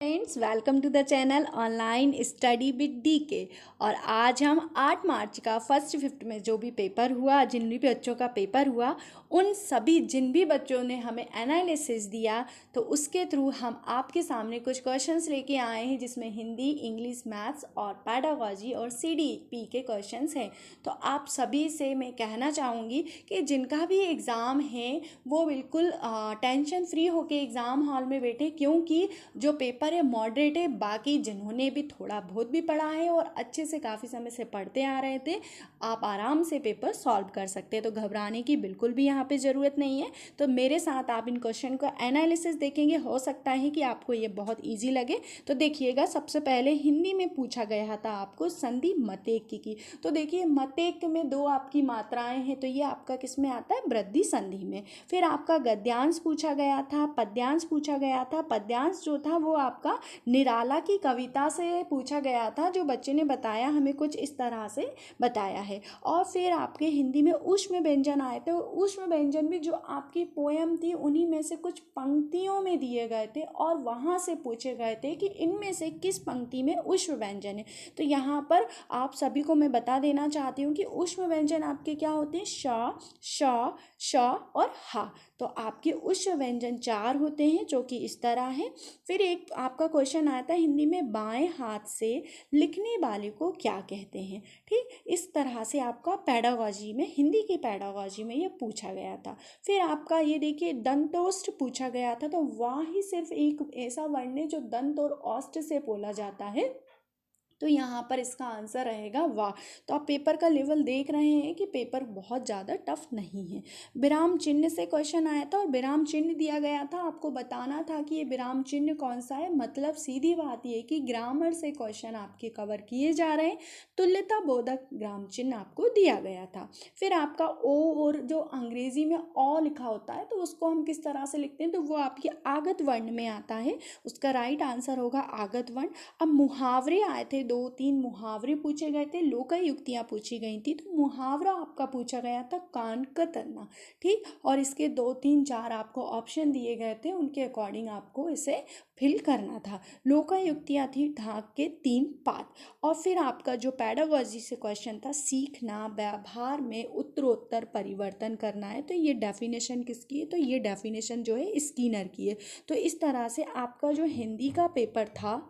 Friends, welcome to the channel online study with DK. और आज हम 8 मार्च का फर्स्ट शिफ्ट में जो भी पेपर हुआ, जिन भी बच्चों का पेपर हुआ, उन सभी जिन भी बच्चों ने हमें एनालिसिस दिया, तो उसके थ्रू हम आपके सामने कुछ क्वेश्चंस लेके आए हैं, जिसमें हिंदी, इंग्लिश, मैथ्स और पेडागॉजी और सीडीपी के क्वेश्चंस हैं। तो आप सभी से मैं कहना चाहूँगी कि जिनका भी एग्ज़ाम है वो बिल्कुल टेंशन फ्री होके एग्ज़ाम हॉल में बैठे, क्योंकि जो पेपर है मॉडरेट है। बाकी जिन्होंने भी थोड़ा बहुत भी पढ़ा है और अच्छे से काफ़ी समय से पढ़ते आ रहे थे, आप आराम से पेपर सॉल्व कर सकते हैं। तो घबराने की बिल्कुल भी यहाँ पे ज़रूरत नहीं है। तो मेरे साथ आप इन क्वेश्चन का एनालिसिस देखेंगे, हो सकता है कि आपको ये बहुत ईजी लगे। तो देखिएगा, सबसे पहले हिंदी में पूछा गया था आपको संधि मतेक की। तो देखिए, मतेक में दो आपकी मात्राएं हैं, तो ये आपका किस में आता है? वृद्धि संधि में। फिर आपका गद्यांश पूछा गया था, पद्यांश पूछा गया था। पद्यांश जो था वो आपका निराला की कविता से पूछा गया था, जो बच्चे ने बताया हमें कुछ इस तरह से बताया है। और फिर आपके हिंदी में ऊष्म व्यंजन आए थे, और ऊष्म व्यंजन भी जो आपकी पोयम थी उन्हीं में से कुछ पंक्तियों में दिए गए थे, और वहाँ से पूछे गए थे कि इनमें से किस पंक्ति में ऊष्म व्यंजन है। तो यहाँ पर आप सभी को मैं बता देना चाहती हूँ कि ऊष्म व्यंजन आपके क्या होते हैं? श, श, श और हा। तो आपके ऊष्म व्यंजन 4 होते हैं, जो कि इस तरह है। फिर एक आपका क्वेश्चन आया था हिंदी में, बाएं हाथ से लिखने वाले को क्या कहते हैं? ठीक, इस तरह से आपका पेडागॉजी में, हिंदी की पेडागॉजी में ये पूछा गया था। फिर आपका ये देखिए, दंतोष्ठ पूछा गया था। तो वाह ही सिर्फ एक ऐसा वर्ण है जो दंत और औष्ठ से बोला जाता है, तो यहाँ पर इसका आंसर रहेगा वाह। तो आप पेपर का लेवल देख रहे हैं कि पेपर बहुत ज़्यादा टफ नहीं है। विराम चिन्ह से क्वेश्चन आया था, और विराम चिन्ह दिया गया था, आपको बताना था कि ये विराम चिन्ह कौन सा है। मतलब सीधी बात ये कि ग्रामर से क्वेश्चन आपके कवर किए जा रहे हैं। तुल्यता बोधक विराम चिन्ह आपको दिया गया था। फिर आपका ओ, और जो अंग्रेजी में ओ लिखा होता है, तो उसको हम किस तरह से लिखते हैं? तो वो आपके आगत वर्ण में आता है, उसका राइट आंसर होगा आगत वर्ण। अब मुहावरे आए थे, 2-3 मुहावरे पूछे गए थे, लोकायुक्तियाँ पूछी गई थी। तो मुहावरा आपका पूछा गया था कान कतरना, ठीक। और इसके 2-3-4 आपको ऑप्शन दिए गए थे, उनके अकॉर्डिंग आपको इसे फिल करना था। लोकायुक्तियाँ थी ढाक के 3 पात। और फिर आपका जो पेडागॉजी से क्वेश्चन था, सीखना व्यवहार में उत्तरोत्तर परिवर्तन करना है। तो ये डेफिनेशन किसकी है? तो ये डेफिनेशन जो है स्किनर की है। तो इस तरह से आपका जो हिंदी का पेपर था,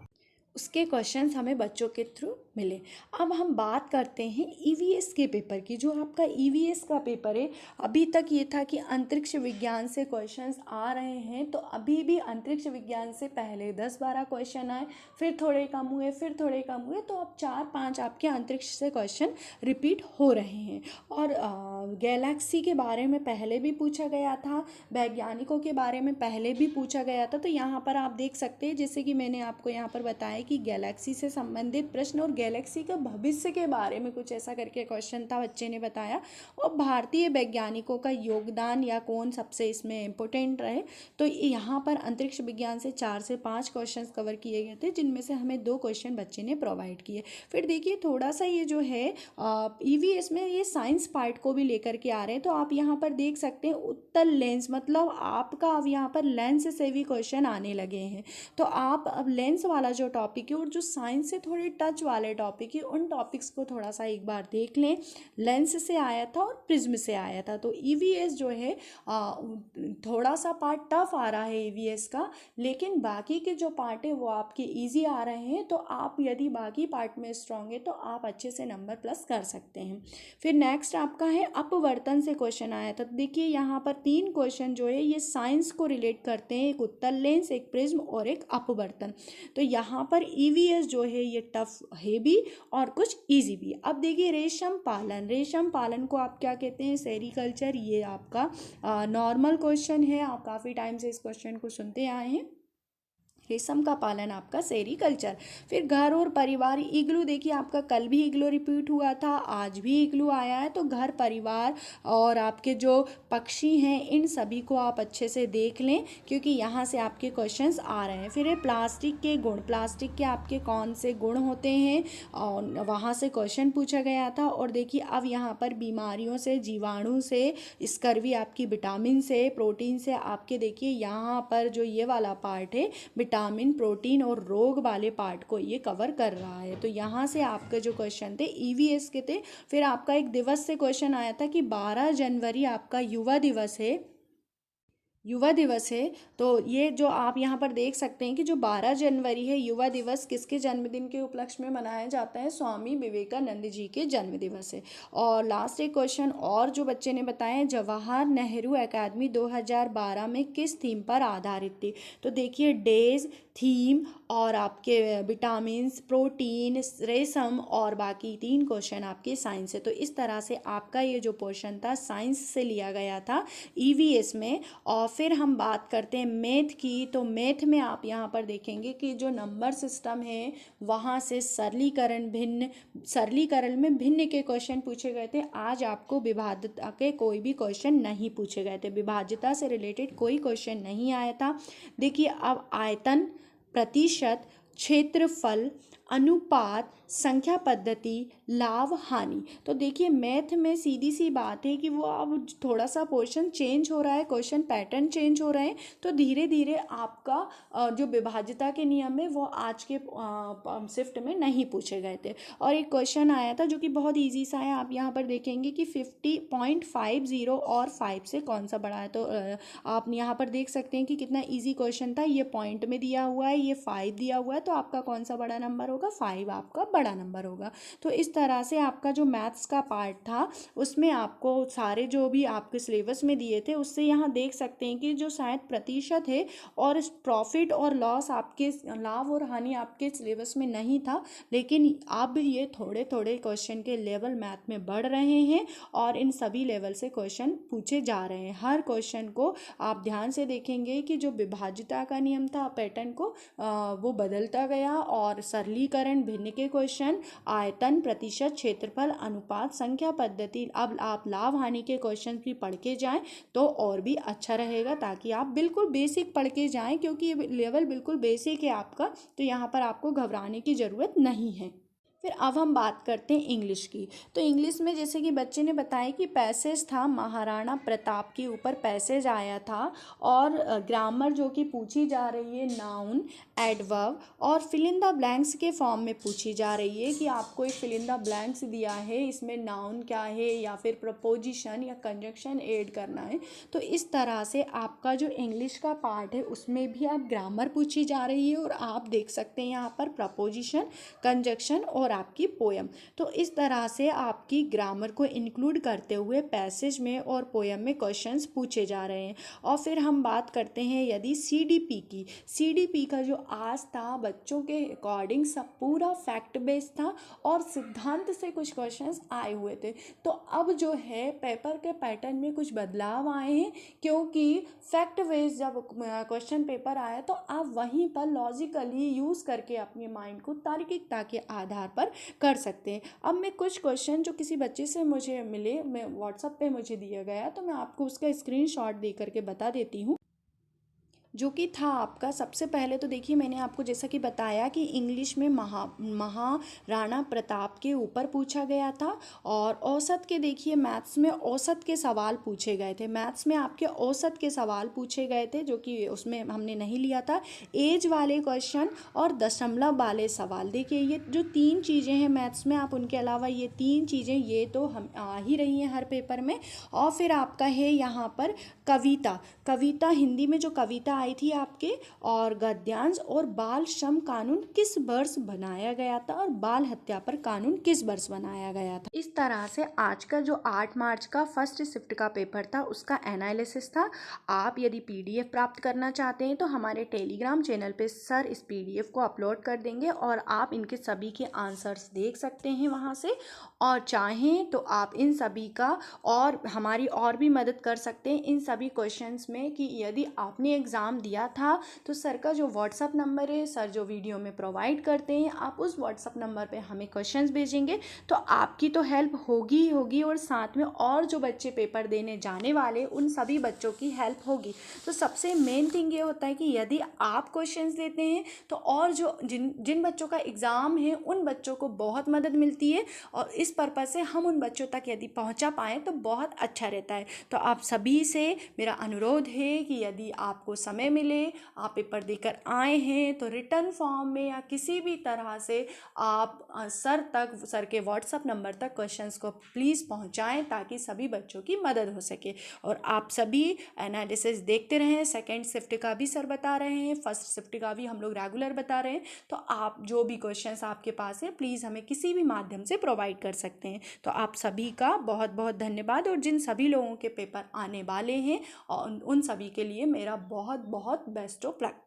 उसके क्वेश्चंस हमें बच्चों के थ्रू मिले। अब हम बात करते हैं ईवीएस के पेपर की। जो आपका ईवीएस का पेपर है, अभी तक ये था कि अंतरिक्ष विज्ञान से क्वेश्चंस आ रहे हैं, तो अभी भी अंतरिक्ष विज्ञान से पहले 10-12 क्वेश्चन आए, फिर थोड़े कम हुए, फिर थोड़े कम हुए, तो अब 4-5 आपके अंतरिक्ष से क्वेश्चन रिपीट हो रहे हैं। और गैलेक्सी के बारे में पहले भी पूछा गया था, वैज्ञानिकों के बारे में पहले भी पूछा गया था। तो यहाँ पर आप देख सकते हैं, जैसे कि मैंने आपको यहाँ पर बताया कि गैलेक्सी से संबंधित प्रश्न और गैलेक्सी का भविष्य के बारे में कुछ ऐसा करके क्वेश्चन था, बच्चे ने बताया। और भारतीय वैज्ञानिकों का योगदान या कौन सबसे इसमें इम्पोर्टेंट रहे, तो यहाँ पर अंतरिक्ष विज्ञान से 4 से 5 क्वेश्चन कवर किए गए थे, जिनमें से हमें 2 क्वेश्चन बच्चे ने प्रोवाइड किए। फिर देखिए, थोड़ा सा ये जो है ईवीएस में ये साइंस पार्ट को भी लेकर के आ रहे हैं। तो आप यहाँ पर देख सकते हैं उत्तल लेंस, मतलब आपका अब यहाँ पर लेंस से भी क्वेश्चन आने लगे हैं। तो आप अब लेंस वाला जो टॉपिक है और जो साइंस से थोड़े टच वाले टॉपिक है, उन टॉपिक्स को थोड़ा सा एक बार देख लें। लेंस से आया था और प्रिज्म से आया था। तो ईवीएस जो है थोड़ा सा पार्ट टफ आ रहा है ईवीएस का, लेकिन बाकी के जो पार्ट है वो आपके ईजी आ रहे हैं। तो आप यदि बाकी पार्ट में स्ट्रांग है तो आप अच्छे से नंबर प्लस कर सकते हैं। फिर नेक्स्ट आपका है अपवर्तन से क्वेश्चन आया था। तो देखिए, यहाँ पर 3 क्वेश्चन जो है ये साइंस को रिलेट करते हैं, एक उत्तल लेंस, एक प्रिज्म और एक अपवर्तन। तो यहाँ पर ईवीएस जो है ये टफ है भी और कुछ इजी भी। अब देखिए, रेशम पालन, रेशम पालन को आप क्या कहते हैं? सेरीकल्चर। ये आपका नॉर्मल क्वेश्चन है, आप काफ़ी टाइम से इस क्वेश्चन को सुनते आए हैं। रेशम का पालन आपका सेरीकल्चर। फिर घर और परिवार, इग्लू। देखिए, आपका कल भी इग्लू रिपीट हुआ था, आज भी इग्लू आया है। तो घर, परिवार और आपके जो पक्षी हैं, इन सभी को आप अच्छे से देख लें, क्योंकि यहाँ से आपके क्वेश्चंस आ रहे हैं। फिर ये प्लास्टिक के गुण, प्लास्टिक के आपके कौन से गुण होते हैं, और वहाँ से क्वेश्चन पूछा गया था। और देखिए, अब यहाँ पर बीमारियों से, जीवाणु से, स्कर्वी आपकी विटामिन से, प्रोटीन से, आपके देखिए यहाँ पर जो ये वाला पार्ट है विटामिन विटामिन, प्रोटीन और रोग वाले पार्ट को ये कवर कर रहा है। तो यहाँ से आपके जो क्वेश्चन थे ईवीएस के थे। फिर आपका एक दिवस से क्वेश्चन आया था कि 12 जनवरी आपका युवा दिवस है। युवा दिवस है, तो ये जो आप यहाँ पर देख सकते हैं कि जो 12 जनवरी है युवा दिवस किसके जन्मदिन के उपलक्ष्य में मनाया जाता है? स्वामी विवेकानंद जी के जन्म दिवस है। और लास्ट एक क्वेश्चन और जो बच्चे ने बताया है, जवाहर नेहरू एकेडमी 2012 में किस थीम पर आधारित थी? तो देखिए डेज, थीम और आपके विटामिन्स, प्रोटीन, रेशम और बाकी 3 क्वेश्चन आपके साइंस है। तो इस तरह से आपका ये जो पोर्शन था साइंस से लिया गया था ईवीएस में। और फिर हम बात करते हैं मैथ की। तो मैथ में आप यहाँ पर देखेंगे कि जो नंबर सिस्टम है वहाँ से सरलीकरण में भिन्न के क्वेश्चन पूछे गए थे। आज आपको विभाज्यता के कोई भी क्वेश्चन नहीं पूछे गए थे, विभाज्यता से रिलेटेड कोई क्वेश्चन नहीं आया था। देखिए अब आयतन, प्रतिशत, क्षेत्रफल, अनुपात, संख्या पद्धति, लाभ, हानि। तो देखिए मैथ में सीधी सी बात है कि वो अब थोड़ा सा पोर्शन चेंज हो रहा है, क्वेश्चन पैटर्न चेंज हो रहे हैं। तो धीरे धीरे आपका जो विभाज्यता के नियम है वो आज के शिफ्ट में नहीं पूछे गए थे। और एक क्वेश्चन आया था जो कि बहुत ईजी सा है, आप यहाँ पर देखेंगे कि 50.50 और 5 से कौन सा बड़ा है। तो आप यहाँ पर देख सकते हैं कि कितना ईजी क्वेश्चन था। ये पॉइंट में दिया हुआ है, ये 5 दिया हुआ है, तो आपका कौन सा बड़ा नंबर होगा? 5 आपका बड़ा नंबर होगा। तो इस तरह से आपका जो मैथ्स का पार्ट था उसमें आपको सारे जो भी आपके सिलेबस में दिए थे उससे यहाँ देख सकते हैं कि जो शायद प्रतिशत है और प्रॉफिट और लॉस आपके, लाभ और हानि आपके सिलेबस में नहीं था, लेकिन अब ये थोड़े थोड़े क्वेश्चन के लेवल मैथ में बढ़ रहे हैं और इन सभी लेवल से क्वेश्चन पूछे जा रहे हैं। हर क्वेश्चन को आप ध्यान से देखेंगे कि जो विभाज्यता का नियम था पैटर्न को वो बदलता गया और सरलीकरण, भिन्न के क्वेश्चन, आयतन, प्रतिशत, क्षेत्रफल, अनुपात, संख्या पद्धति। अब आप लाभ हानि के क्वेश्चन भी पढ़ के जाएं तो और भी अच्छा रहेगा, ताकि आप बिल्कुल बेसिक पढ़ के जाएं, क्योंकि ये लेवल बिल्कुल बेसिक है आपका। तो यहाँ पर आपको घबराने की ज़रूरत नहीं है। फिर अब हम बात करते हैं इंग्लिश की। तो इंग्लिश में जैसे कि बच्चे ने बताया कि पैसेज था, महाराणा प्रताप के ऊपर पैसेज आया था। और ग्रामर जो कि पूछी जा रही है नाउन, एडवर्ब और फिल इन द ब्लैंक्स के फॉर्म में पूछी जा रही है कि आपको एक फिल इन द ब्लैंक्स दिया है, इसमें नाउन क्या है या फिर प्रपोजिशन या कंजक्शन ऐड करना है। तो इस तरह से आपका जो इंग्लिश का पार्ट है उसमें भी आप ग्रामर पूछी जा रही है और आप देख सकते हैं यहाँ पर प्रपोजिशन, कंजक्शन और आपकी पोयम। तो इस तरह से आपकी ग्रामर को इंक्लूड करते हुए पैसेज में और पोयम में क्वेश्चंस पूछे जा रहे हैं। और फिर हम बात करते हैं यदि सीडीपी की। सीडीपी का जो आज था बच्चों के अकॉर्डिंग सब पूरा फैक्ट बेस्ड था और सिद्धांत से कुछ क्वेश्चंस आए हुए थे। तो अब जो है पेपर के पैटर्न में कुछ बदलाव आए हैं, क्योंकि फैक्ट बेस्ड जब क्वेश्चन पेपर आया तो आप वहीं पर लॉजिकली यूज़ करके अपने माइंड को तार्किकता के आधार पर कर सकते हैं। अब मैं कुछ क्वेश्चन जो किसी बच्चे से मुझे मिले, मैं व्हाट्सएप पे मुझे दिया गया, तो मैं आपको उसका स्क्रीनशॉट दे करके बता देती हूँ जो कि था आपका। सबसे पहले तो देखिए मैंने आपको जैसा कि बताया कि इंग्लिश में महाराणा प्रताप के ऊपर पूछा गया था। और औसत के देखिए मैथ्स में औसत के सवाल पूछे गए थे, मैथ्स में आपके औसत के सवाल पूछे गए थे जो कि उसमें हमने नहीं लिया था। एज वाले क्वेश्चन और दशमलव वाले सवाल, देखिए ये जो 3 चीज़ें हैं मैथ्स में, आप उनके अलावा ये 3 चीज़ें ये तो हम आ ही रही हैं हर पेपर में। और फिर आपका है यहाँ पर कविता हिंदी में जो कविता आई थी आपके, और गद्यांश और बाल श्रम कानून किस वर्ष बनाया गया था और बाल हत्या पर कानून किस वर्ष बनाया गया था। इस तरह से आज का जो 8 मार्च का फर्स्ट शिफ्ट का पेपर था उसका एनालिसिस था। आप यदि पीडीएफ प्राप्त करना चाहते हैं तो हमारे टेलीग्राम चैनल पे सर इस पीडीएफ को अपलोड कर देंगे और आप इनके सभी के आंसर्स देख सकते हैं वहाँ से। और चाहें तो आप इन सभी का और हमारी और भी मदद कर सकते हैं इन सभी क्वेश्चंस में, कि यदि आपने एग्ज़ाम दिया था तो सर का जो व्हाट्सअप नंबर है, सर जो वीडियो में प्रोवाइड करते हैं, आप उस व्हाट्सअप नंबर पे हमें क्वेश्चंस भेजेंगे तो आपकी तो हेल्प होगी ही होगी, और साथ में और जो बच्चे पेपर देने जाने वाले उन सभी बच्चों की हेल्प होगी। तो सबसे मेन थिंग ये होता है कि यदि आप क्वेश्चंस देते हैं तो और जो जिन बच्चों का एग्ज़ाम है उन बच्चों को बहुत मदद मिलती है, और इस पर्पज़ से हम उन बच्चों तक यदि पहुंचा पाएँ तो बहुत अच्छा रहता है। तो आप सभी से मेरा अनुरोध है कि यदि आपको समय समय मिले, आप पेपर देकर आए हैं तो रिटर्न फॉर्म में या किसी भी तरह से आप सर के व्हाट्सएप नंबर तक क्वेश्चंस को प्लीज़ पहुंचाएं ताकि सभी बच्चों की मदद हो सके। और आप सभी एनालिसिस देखते रहें, सेकंड शिफ्ट का भी सर बता रहे हैं, फर्स्ट शिफ्ट का भी हम लोग रेगुलर बता रहे हैं। तो आप जो भी क्वेश्चंस आपके पास है प्लीज़ हमें किसी भी माध्यम से प्रोवाइड कर सकते हैं। तो आप सभी का बहुत बहुत धन्यवाद। और जिन सभी लोगों के पेपर आने वाले हैं और उन सभी के लिए मेरा बहुत बहुत बेस्ट ऑफ लक।